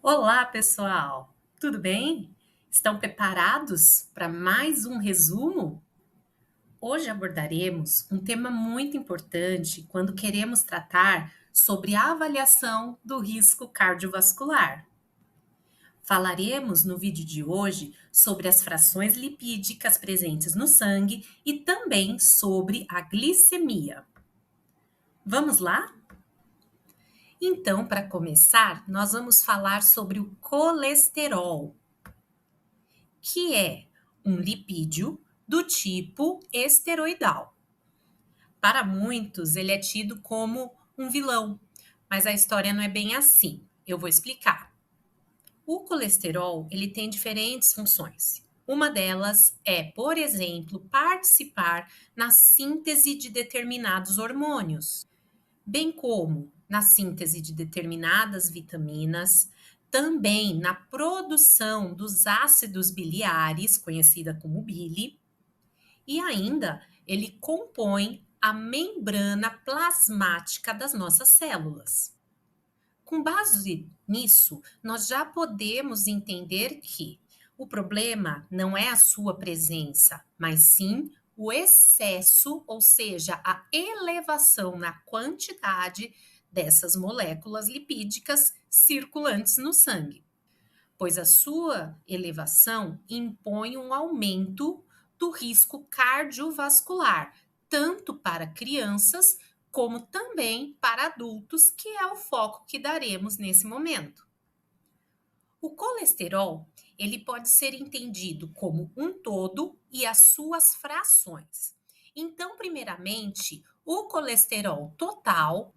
Olá, pessoal! Tudo bem? Estão preparados para mais um resumo? Hoje abordaremos um tema muito importante quando queremos tratar sobre a avaliação do risco cardiovascular. Falaremos no vídeo de hoje sobre as frações lipídicas presentes no sangue e também sobre a glicemia. Vamos lá? Então, para começar, nós vamos falar sobre o colesterol, que é um lipídio do tipo esteroidal. Para muitos, ele é tido como um vilão, mas a história não é bem assim. Eu vou explicar. O colesterol, ele tem diferentes funções. Uma delas é, por exemplo, participar na síntese de determinados hormônios, bem como na síntese de determinadas vitaminas, também na produção dos ácidos biliares, conhecida como bile, e ainda ele compõe a membrana plasmática das nossas células. Com base nisso, nós já podemos entender que o problema não é a sua presença, mas sim o excesso, ou seja, a elevação na quantidade dessas moléculas lipídicas circulantes no sangue, pois a sua elevação impõe um aumento do risco cardiovascular, tanto para crianças como também para adultos, que é o foco que daremos nesse momento. O colesterol, ele pode ser entendido como um todo e as suas frações. Então, primeiramente, o colesterol total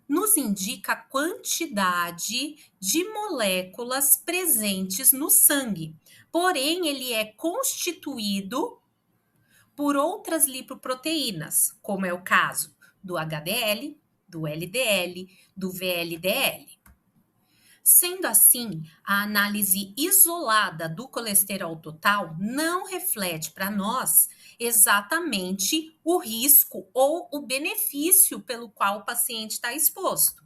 nos indica a quantidade de moléculas presentes no sangue. Porém, ele é constituído por outras lipoproteínas, como é o caso do HDL, do LDL, do VLDL. Sendo assim, a análise isolada do colesterol total não reflete para nós exatamente o risco ou o benefício pelo qual o paciente está exposto.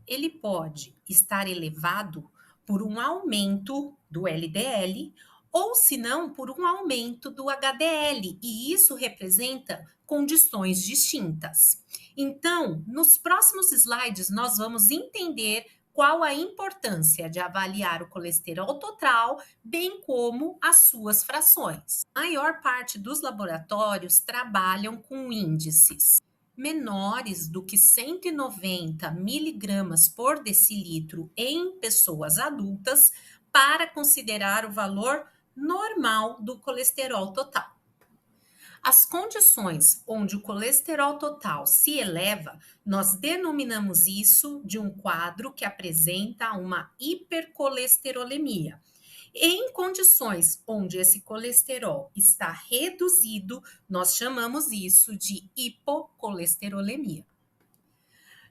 Ele pode estar elevado por um aumento do LDL ou, se não, por um aumento do HDL, e isso representa condições distintas. Então, nos próximos slides, nós vamos entender qual a importância de avaliar o colesterol total, bem como as suas frações. A maior parte dos laboratórios trabalham com índices menores do que 190 miligramas por decilitro em pessoas adultas para considerar o valor normal do colesterol total. As condições onde o colesterol total se eleva, nós denominamos isso de um quadro que apresenta uma hipercolesterolemia. Em condições onde esse colesterol está reduzido, nós chamamos isso de hipocolesterolemia.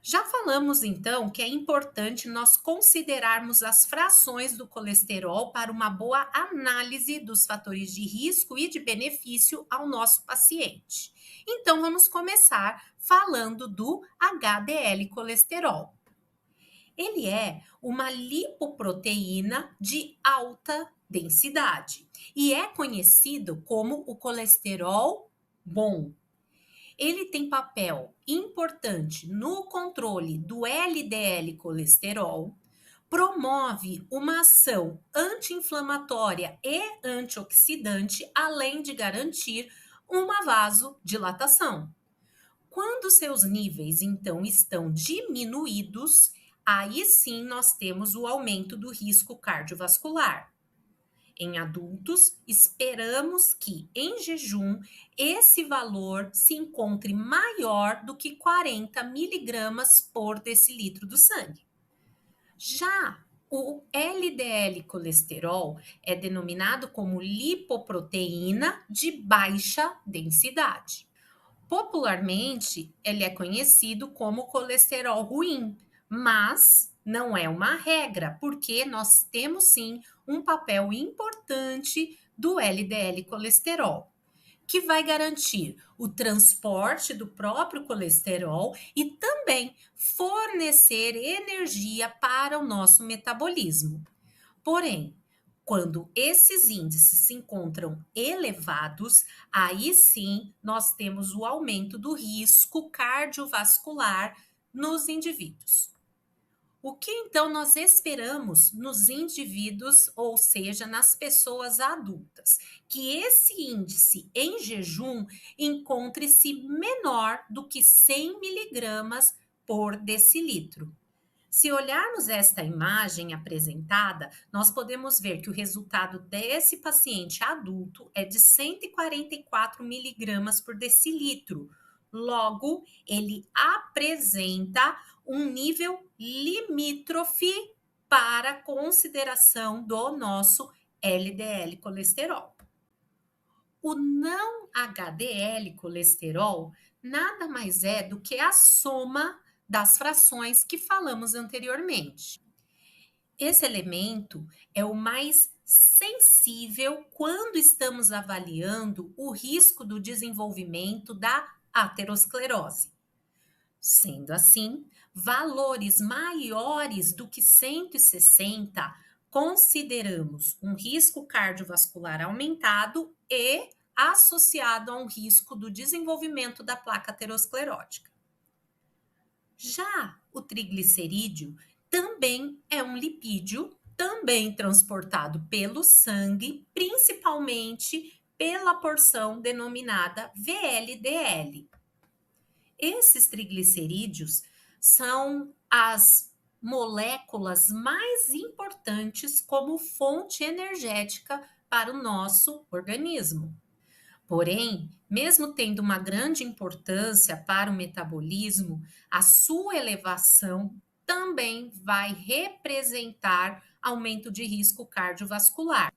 Já falamos então que é importante nós considerarmos as frações do colesterol para uma boa análise dos fatores de risco e de benefício ao nosso paciente. Então vamos começar falando do HDL colesterol. Ele é uma lipoproteína de alta densidade e é conhecido como o colesterol bom. Ele tem papel importante no controle do LDL colesterol, promove uma ação anti-inflamatória e antioxidante, além de garantir uma vasodilatação. Quando seus níveis, então, estão diminuídos, aí sim nós temos o aumento do risco cardiovascular. Em adultos, esperamos que, em jejum, esse valor se encontre maior do que 40 miligramas por decilitro do sangue. Já o LDL colesterol é denominado como lipoproteína de baixa densidade. Popularmente, ele é conhecido como colesterol ruim, mas não é uma regra, porque nós temos sim um papel importante do LDL colesterol, que vai garantir o transporte do próprio colesterol e também fornecer energia para o nosso metabolismo. Porém, quando esses índices se encontram elevados, aí sim nós temos o aumento do risco cardiovascular nos indivíduos. O que então nós esperamos nos indivíduos, ou seja, nas pessoas adultas? Que esse índice em jejum encontre-se menor do que 100 miligramas por decilitro. Se olharmos esta imagem apresentada, nós podemos ver que o resultado desse paciente adulto é de 144 miligramas por decilitro. Logo, ele apresenta um nível limítrofe para consideração do nosso LDL colesterol. O não HDL colesterol nada mais é do que a soma das frações que falamos anteriormente. Esse elemento é o mais sensível quando estamos avaliando o risco do desenvolvimento da aterosclerose. Sendo assim, valores maiores do que 160 consideramos um risco cardiovascular aumentado e associado a um risco do desenvolvimento da placa aterosclerótica. Já o triglicerídeo também é um lipídio, também transportado pelo sangue, principalmente pela porção denominada VLDL. Esses triglicerídeos são as moléculas mais importantes como fonte energética para o nosso organismo. Porém, mesmo tendo uma grande importância para o metabolismo, a sua elevação também vai representar aumento de risco cardiovascular,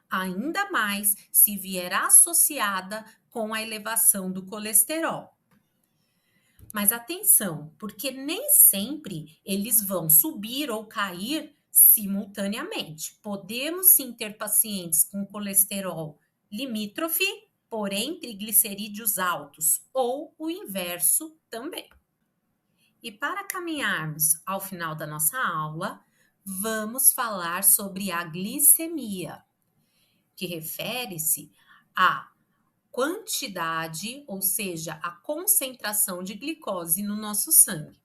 ainda mais se vier associada com a elevação do colesterol. Mas atenção, porque nem sempre eles vão subir ou cair simultaneamente. Podemos sim ter pacientes com colesterol limítrofe, porém triglicerídeos altos, ou o inverso também. E para caminharmos ao final da nossa aula, vamos falar sobre a glicemia, que refere-se a quantidade, ou seja, a concentração de glicose no nosso sangue.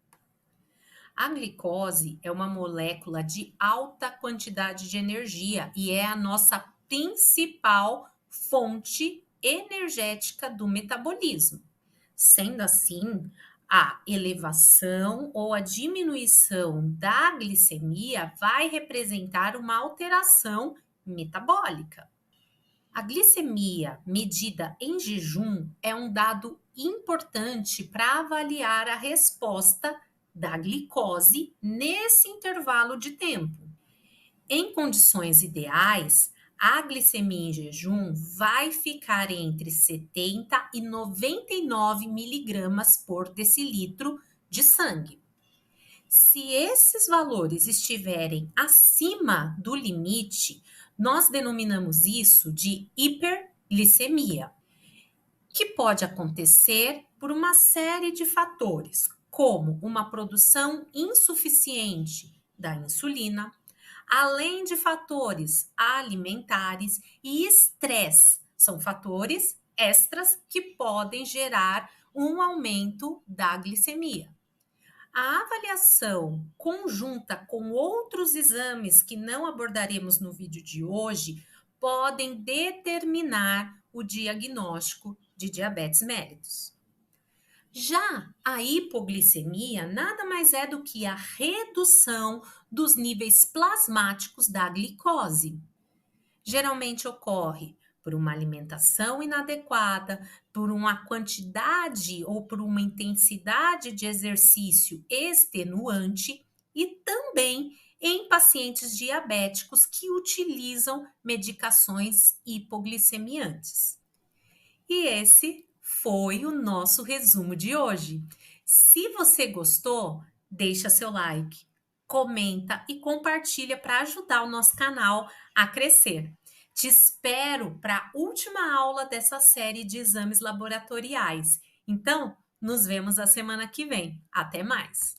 A glicose é uma molécula de alta quantidade de energia e é a nossa principal fonte energética do metabolismo. Sendo assim, a elevação ou a diminuição da glicemia vai representar uma alteração metabólica. A glicemia medida em jejum é um dado importante para avaliar a resposta da glicose nesse intervalo de tempo. Em condições ideais, a glicemia em jejum vai ficar entre 70 e 99 miligramas por decilitro de sangue. Se esses valores estiverem acima do limite, nós denominamos isso de hiperglicemia, que pode acontecer por uma série de fatores, como uma produção insuficiente da insulina, além de fatores alimentares e estresse. São fatores extras que podem gerar um aumento da glicemia. A avaliação conjunta com outros exames que não abordaremos no vídeo de hoje podem determinar o diagnóstico de diabetes mellitus. Já a hipoglicemia nada mais é do que a redução dos níveis plasmáticos da glicose. Geralmente ocorre por uma alimentação inadequada, por uma quantidade ou por uma intensidade de exercício extenuante e também em pacientes diabéticos que utilizam medicações hipoglicemiantes. E esse foi o nosso resumo de hoje. Se você gostou, deixa seu like, comenta e compartilha para ajudar o nosso canal a crescer. Te espero para a última aula dessa série de exames laboratoriais. Então, nos vemos a semana que vem. Até mais!